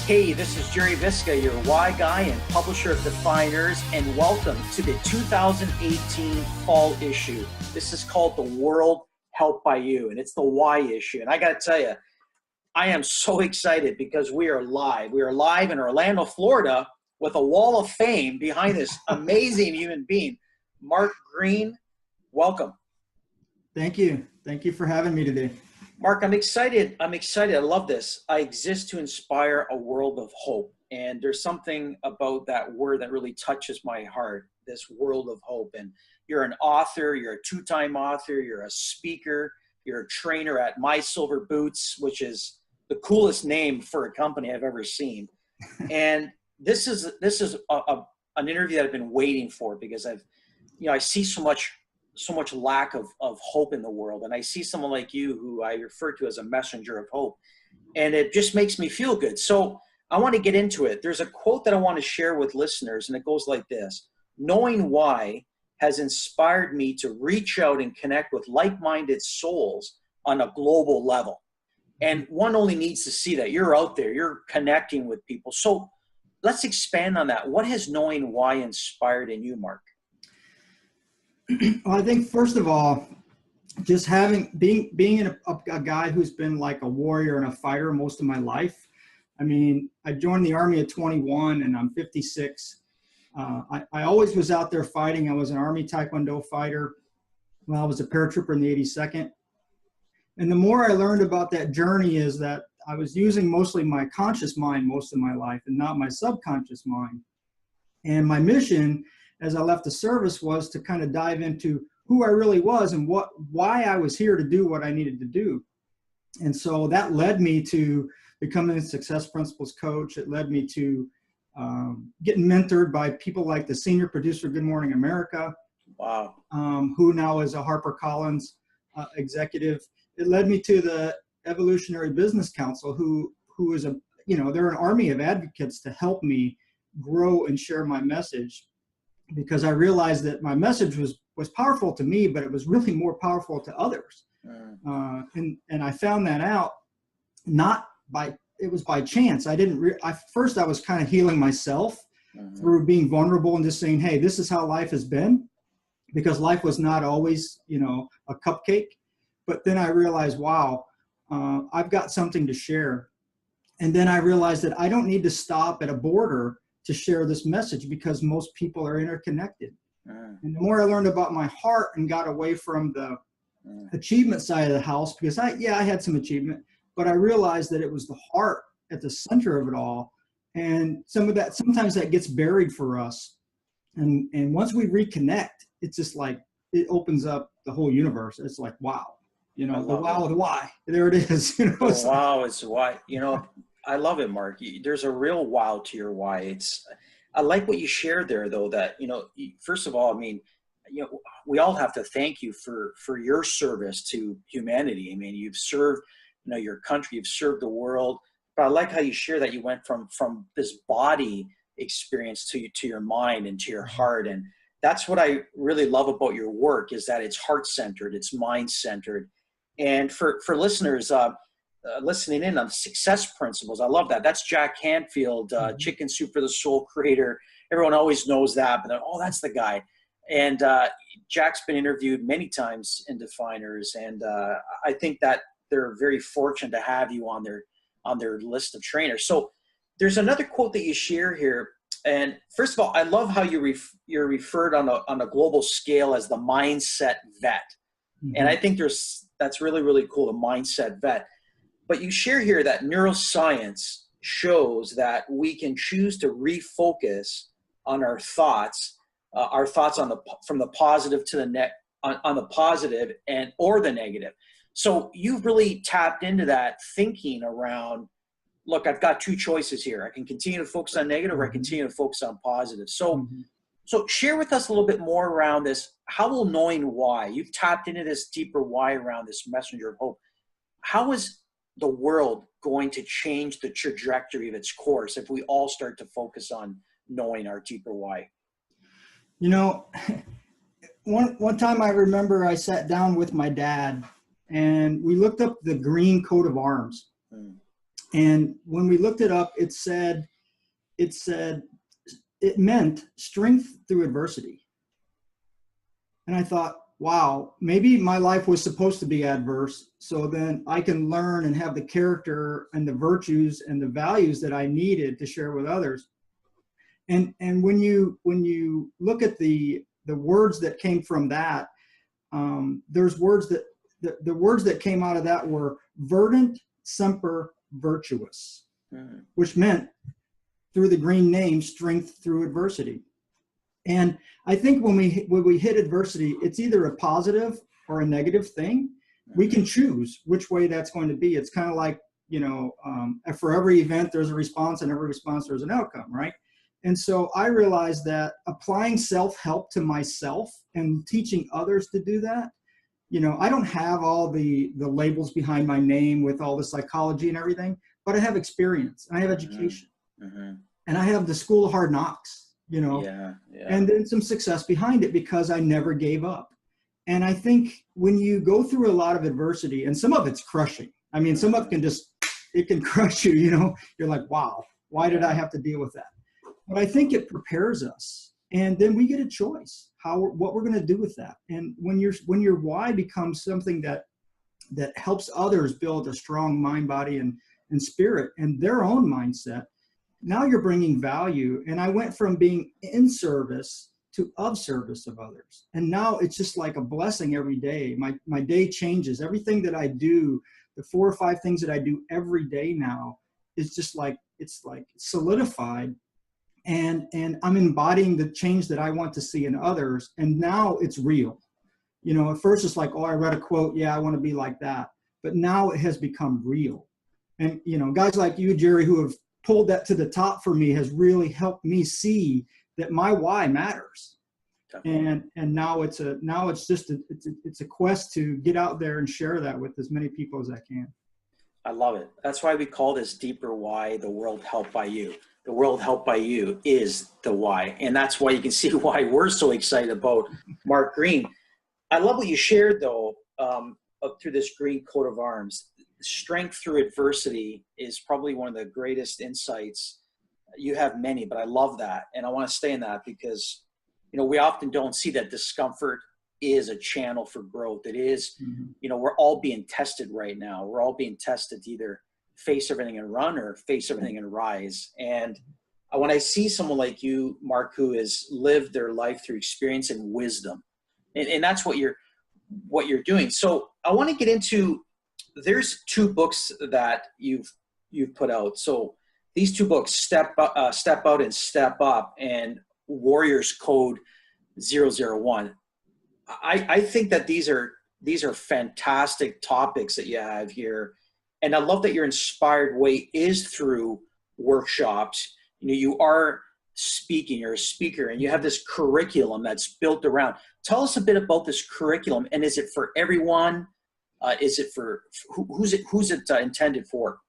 Hey, this is Jerry Visca, your Why Guy and publisher of Defyeneurs, and welcome to the 2018 fall issue. This is called The World Helped by You, and it's the Why issue. And I got to tell you, I am so excited because we are live. We are live in Orlando, Florida, with a wall of fame behind this amazing human being. Mark Green, welcome. Thank you. Thank you for having me today. Mark, I'm excited. I love this. I exist to inspire a world of hope. And there's something about that word that really touches my heart, this world of hope. And you're an author, you're a two-time author, you're a speaker, you're a trainer at My Silver Boots, which is the coolest name for a company I've ever seen. And this is an interview that I've been waiting for because I see so much lack of hope in the world. And I see someone like you who I refer to as a messenger of hope. And it just makes me feel good. So I want to get into it. There's a quote that I want to share with listeners, and it goes like this: knowing why has inspired me to reach out and connect with like-minded souls on a global level. And one only needs to see that. You're out there, you're connecting with people. So let's expand on that. What has knowing why inspired in you, Mark? Well, I think first of all, just being a guy who's been like a warrior and a fighter most of my life. I mean, I joined the Army at 21 and I'm 56. I always was out there fighting. I was an Army Taekwondo fighter. Well, I was a paratrooper in the 82nd. And the more I learned about that journey is that I was using mostly my conscious mind most of my life and not my subconscious mind. And my mission as I left the service was to kind of dive into who I really was and why I was here to do what I needed to do. And so that led me to becoming a Success Principles coach. It led me to getting mentored by people like the senior producer of Good Morning America. Wow. Who now is a HarperCollins executive. It led me to the Evolutionary Business Council, who is they're an army of advocates to help me grow and share my message. Because I realized that my message was powerful to me, but it was really more powerful to others. And I found that out it was by chance. I first I was kind of healing myself through being vulnerable and just saying, hey, this is how life has been, because life was not always, a cupcake. But then I realized, wow, I've got something to share. And then I realized that I don't need to stop at a border to share this message because most people are interconnected. And the more I learned about my heart and got away from the achievement side of the house, because I had some achievement, but I realized that it was the heart at the center of it all. And sometimes that gets buried for us. And once we reconnect, it's just like, it opens up the whole universe. It's like, wow, the wow of the why. There it is. Wow, it's why, I love it, Mark. There's a real wow to your why. I like what you shared there, though, that, first of all, I mean, we all have to thank you for your service to humanity. I mean, you've served, your country, you've served the world. But I like how you share that you went from this body experience to your mind and to your heart. And that's what I really love about your work, is that it's heart-centered, it's mind-centered. And for listeners, listening in on Success Principles. I love that. That's Jack Canfield, Chicken Soup for the Soul creator. Everyone always knows that, but that's the guy. And Jack's been interviewed many times in Defyeneurs, and I think that they're very fortunate to have you on their list of trainers. So there's another quote that you share here. And first of all, I love how you're referred on a global scale as the mindset vet. And I think that's really, really cool, the mindset vet. But you share here that neuroscience shows that we can choose to refocus on our thoughts from the positive to on the positive or the negative. So you've really tapped into that thinking around, look, I've got two choices here. I can continue to focus on negative, or I continue to focus on positive. So share with us a little bit more around this. How will knowing why, you've tapped into this deeper why around this messenger of hope. How is the world going to change the trajectory of its course if we all start to focus on knowing our deeper why? One time I remember I sat down with my dad and we looked up the green coat of arms. And when we looked it up, it meant strength through adversity. And I thought, wow, maybe my life was supposed to be adverse, so then I can learn and have the character and the virtues and the values that I needed to share with others. And when you look at the words that came from that, there's words that the words that came out of that were verdant semper virtuous, which meant, through the green name, strength through adversity. And I think when we hit adversity, it's either a positive or a negative thing. We can choose which way that's going to be. It's kind of like, for every event, there's a response, and every response, there's an outcome, right? And so I realized that applying self-help to myself and teaching others to do that, I don't have all the labels behind my name with all the psychology and everything, but I have experience, and I have education, and I have the school of hard knocks. And then some success behind it, because I never gave up. And I think when you go through a lot of adversity, and some of it's crushing. I mean, some of it can crush you, you're like, wow, why did I have to deal with that? But I think it prepares us. And then we get a choice what we're going to do with that. And when your why becomes something that helps others build a strong mind, body, and spirit, and their own mindset, now you're bringing value. And I went from being in service to of service of others. And now it's just like a blessing every day. My day changes. Everything that I do, the 4 or 5 things that I do every day now, is just like, it's like solidified. And I'm embodying the change that I want to see in others. And now it's real. At first it's like, oh, I read a quote. Yeah, I want to be like that. But now it has become real. And, guys like you, Jerry, who have pulled that to the top for me, has really helped me see that my why matters. Definitely. And now it's a quest to get out there and share that with as many people as I can. I love it. That's why we call this Deeper Why, the world helped by you. The world helped by you is the why. And that's why you can see why we're so excited about Mark Green. I love what you shared, though, through this green coat of arms. Strength through adversity is probably one of the greatest insights. You have many, but I love that. And I want to stay in that because, we often don't see that discomfort is a channel for growth. It is, we're all being tested right now. We're all being tested to either face everything and run or face everything and rise. And when I see someone like you, Mark, who has lived their life through experience and wisdom, and that's what you're doing. So I want to get into, there's 2 books that you've put out. So these 2 books, Step Out and Step Up, and Warriors Code 001. I think that these are fantastic topics that you have here. And I love that your inspired way is through workshops. You are speaking, you're a speaker, and you have this curriculum that's built around. Tell us a bit about this curriculum, and is it for everyone? Is it for who's it intended for?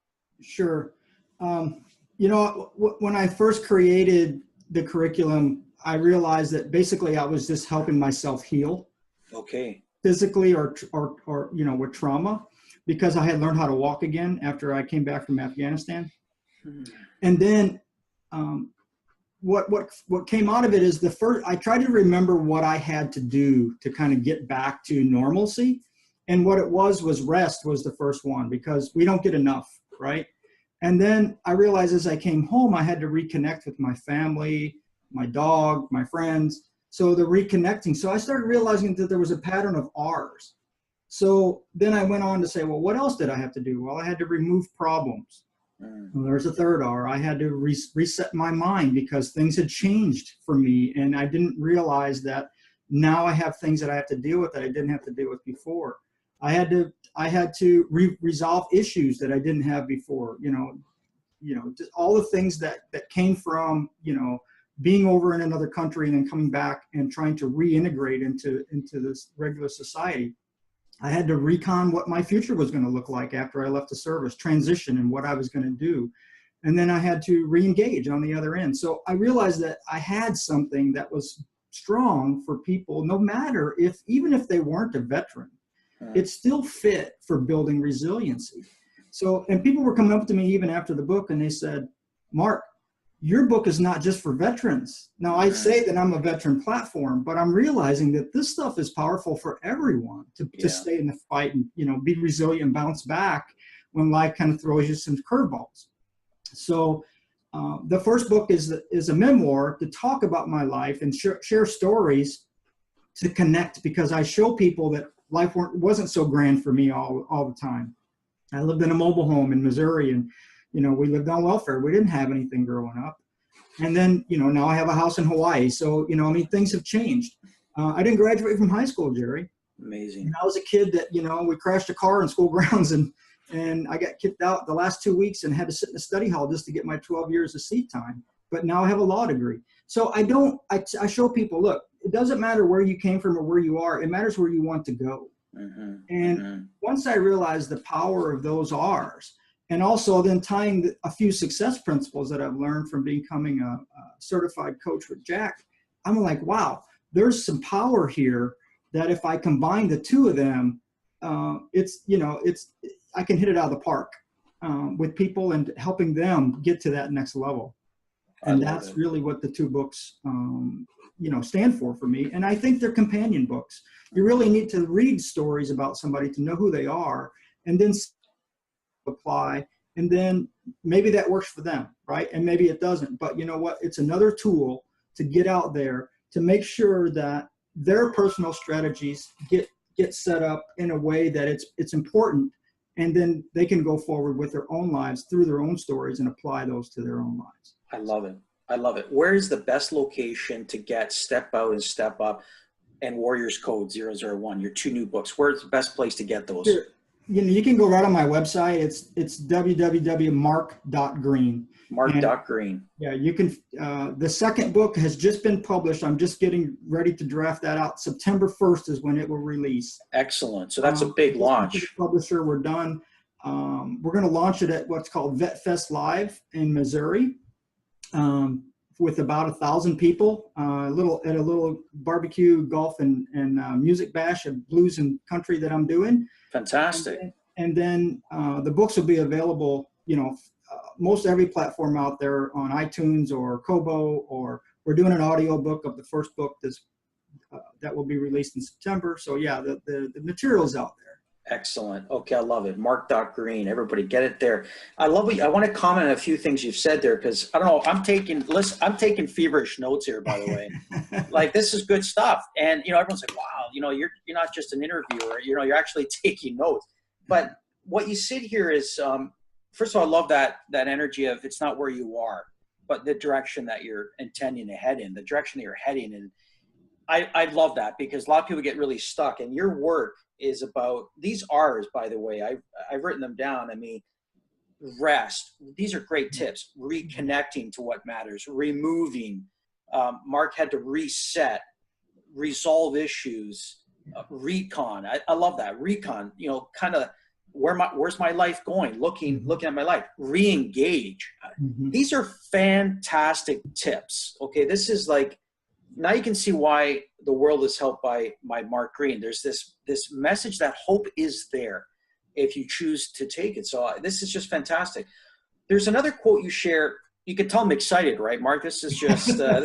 Sure. When I first created the curriculum, I realized that basically I was just helping myself heal. Okay. Physically or with trauma, because I had learned how to walk again after I came back from Afghanistan. And then what came out of it is I tried to remember what I had to do to kind of get back to normalcy. And what it was rest was the first one, because we don't get enough, right? And then I realized as I came home, I had to reconnect with my family, my dog, my friends. So the reconnecting. So I started realizing that there was a pattern of R's. So then I went on to say, well, what else did I have to do? Well, I had to remove problems. Well, there's a third R. I had to reset my mind because things had changed for me. And I didn't realize that now I have things that I have to deal with that I didn't have to deal with before. I had to resolve issues that I didn't have before, just all the things that came from, being over in another country and then coming back and trying to reintegrate into this regular society. I had to recon what my future was going to look like after I left the service, transition and what I was going to do. And then I had to re-engage on the other end. So I realized that I had something that was strong for people, no matter even if they weren't a veteran, it's still fit for building resiliency. So, and people were coming up to me even after the book and they said, Mark, your book is not just for veterans. Now I say that I'm a veteran platform, but I'm realizing that this stuff is powerful for everyone to stay in the fight and, you know, be resilient and bounce back when life kind of throws you some curveballs. So the first book is a memoir to talk about my life and share stories to connect, because I show people that life wasn't so grand for me all the time. I lived in a mobile home in Missouri, and you know, we lived on welfare. We didn't have anything growing up. And then, you know, now I have a house in Hawaii. So, you know, I mean, things have changed. I didn't graduate from high school, Jerry. Amazing. And I was a kid that, you know, we crashed a car in school grounds and I got kicked out the last 2 weeks and had to sit in a study hall just to get my 12 years of seat time. But now I have a law degree. So I show people, look, it doesn't matter where you came from or where you are. It matters where you want to go. And once I realized the power of those R's, and also then tying a few success principles that I've learned from becoming a certified coach with Jack, I'm like, wow, there's some power here that if I combine the two of them, I can hit it out of the park with people and helping them get to that next level. And that's really what the two books, stand for me. And I think they're companion books. You really need to read stories about somebody to know who they are, and then apply, and then maybe that works for them, right? And maybe it doesn't. But you know what? It's another tool to get out there to make sure that their personal strategies get set up in a way that it's important, and then they can go forward with their own lives through their own stories and apply those to their own lives. I love it. I love it. Where is the best location to get Step Out and Step Up and Warriors Code 001, your two new books? Where's the best place to get those? Sure. You can go right on my website. It's www.mark.green. Mark.green. Yeah, you can. The second book has just been published. I'm just getting ready to draft that out. September 1st is when it will release. Excellent. So that's a big launch. Publisher, we're done. We're going to launch it at what's called Vet Fest Live in Missouri, with about 1,000 people. A little barbecue, golf, and music bash of blues and country that I'm doing. Fantastic. And then the books will be available, most every platform out there on iTunes or Kobo, or we're doing an audio book of the first book that will be released in September. So yeah, the material's out there. Excellent. Okay, I love it. Mark.green. Everybody get it there. I love it. I want to comment on a few things you've said there, because I don't know, I'm taking feverish notes here, by the way. Like, this is good stuff. And everyone's like, wow, you're not just an interviewer, you're actually taking notes. But what you said here is, first of all, I love that energy of, it's not where you are, but the direction that you're intending to head in, the direction that you're heading in. I love that, because a lot of people get really stuck, and your work is about these R's, by the way. I've written them down. I mean, rest. These are great tips. Reconnecting to what matters. Removing. Mark had to reset, resolve issues, recon. I love that. Recon, kind of where's my life going? Looking at my life. Re-engage. These are fantastic tips. Okay, this is like, now you can see why the world is helped by Mark Green. There's this message that hope is there if you choose to take it. So this is just fantastic. There's another quote you share. You can tell I'm excited, right, Mark? This is just, I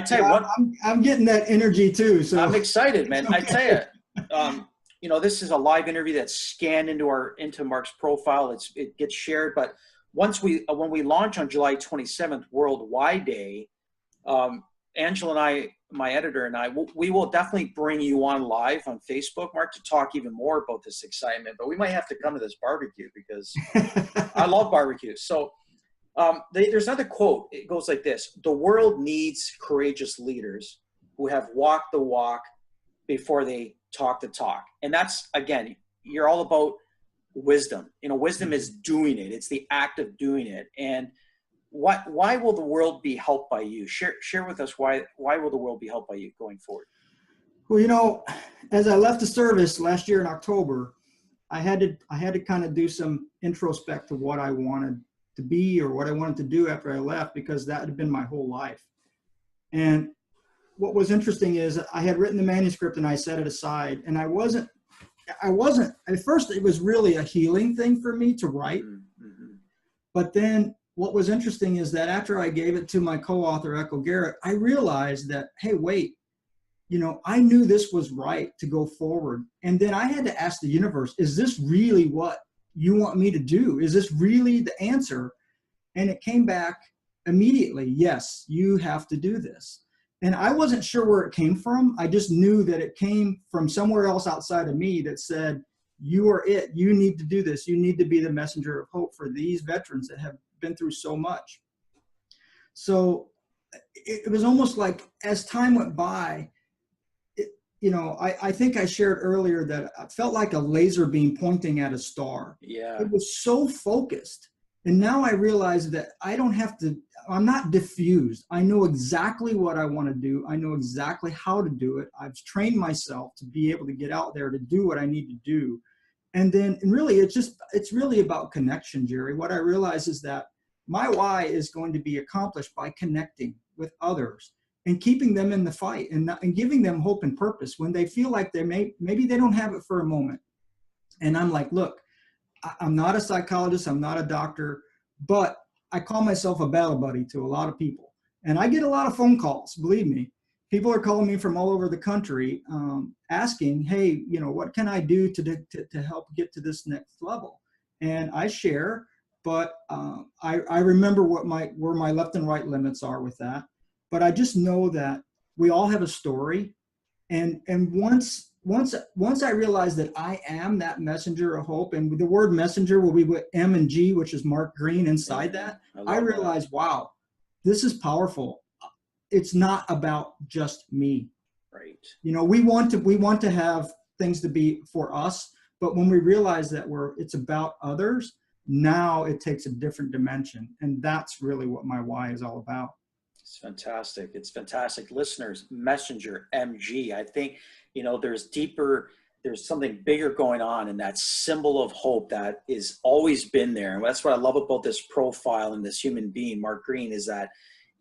tell you what. I'm getting that energy too. So I'm excited, man. Okay. I tell you, this is a live interview that's scanned into Mark's profile. It gets shared. But when we launch on July 27th, Worldwide Day, Angela and I, my editor and I, we will definitely bring you on live on Facebook, Mark, to talk even more about this excitement. But we might have to come to this barbecue, because I love barbecue. So there's another quote. It goes like this: the world needs courageous leaders who have walked the walk before they talk the talk. And that's, again, you're all about wisdom. Wisdom is doing it. It's the act of doing it. And why will the world be helped by you? Share with us why will the world be helped by you going forward? Well, as I left the service last year in October, I had to kind of do some introspect to what I wanted to be or what I wanted to do after I left, because that had been my whole life. And what was interesting is I had written the manuscript and I set it aside, and I wasn't I wasn't, at first it was really a healing thing for me to write. Mm-hmm. But then what was interesting is that after I gave it to my co-author, Echo Garrett, I realized that, hey, wait, you know, I knew this was right to go forward. And then I had to ask the universe, is this really what you want me to do? Is this really the answer? And it came back immediately. Yes, you have to do this. And I wasn't sure where it came from. I just knew that it came from somewhere else outside of me that said, you are it. You need to do this. You need to be the messenger of hope for these veterans that have been through so much. So it was almost like as time went by, you know, I think I shared earlier that I felt like a laser beam pointing at a star. Yeah. It was so focused. And now I realize that I don't have to, I'm not diffused. I know exactly what I want to do. I know exactly how to do it. I've trained myself to be able to get out there to do what I need to do. And then, and really, it's really about connection, Jerry. What I realize is that my why is going to be accomplished by connecting with others and keeping them in the fight and giving them hope and purpose when they feel like maybe they don't have it for a moment. And I'm like, look, I'm not a psychologist, I'm not a doctor, but I call myself a battle buddy to a lot of people. And I get a lot of phone calls, believe me. People are calling me from all over the country asking, hey, you know, what can I do to help get to this next level? And I share, but I remember where my left and right limits are with that. But I just know that we all have a story. And once I realized that I am that messenger of hope, and the word messenger will be with M and G, which is Mark Green inside that, I realized, wow, this is powerful. It's not about just me. Right. You know, we want to have things to be for us, but when we realize that it's about others, now it takes a different dimension. And that's really what my why is all about. It's fantastic. It's fantastic. Listeners, Messenger MG. I think, you know, there's something bigger going on, and that symbol of hope that is always been there. And that's what I love about this profile and this human being, Mark Green, is that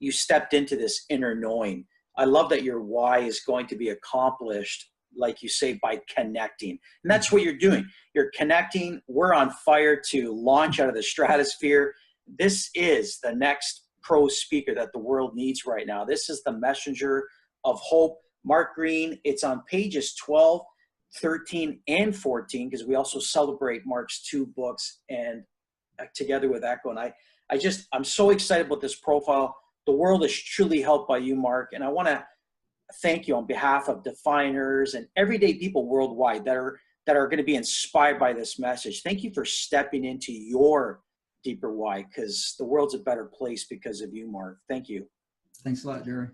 you stepped into this inner knowing. I love that your why is going to be accomplished, like you say, by connecting. And that's what you're doing. You're connecting. We're on fire to launch out of the stratosphere. This is the next pro speaker that the world needs right now. This is the messenger of hope. Mark Green. It's on pages 12, 13, and 14, because we also celebrate Mark's 2 books and together with Echo. And I'm so excited about this profile. The world is truly helped by you, Mark. And I want to thank you on behalf of Defyeneurs and everyday people worldwide that are going to be inspired by this message. Thank you for stepping into your deeper why, because the world's a better place because of you, Mark. Thank you. Thanks a lot, Jerry.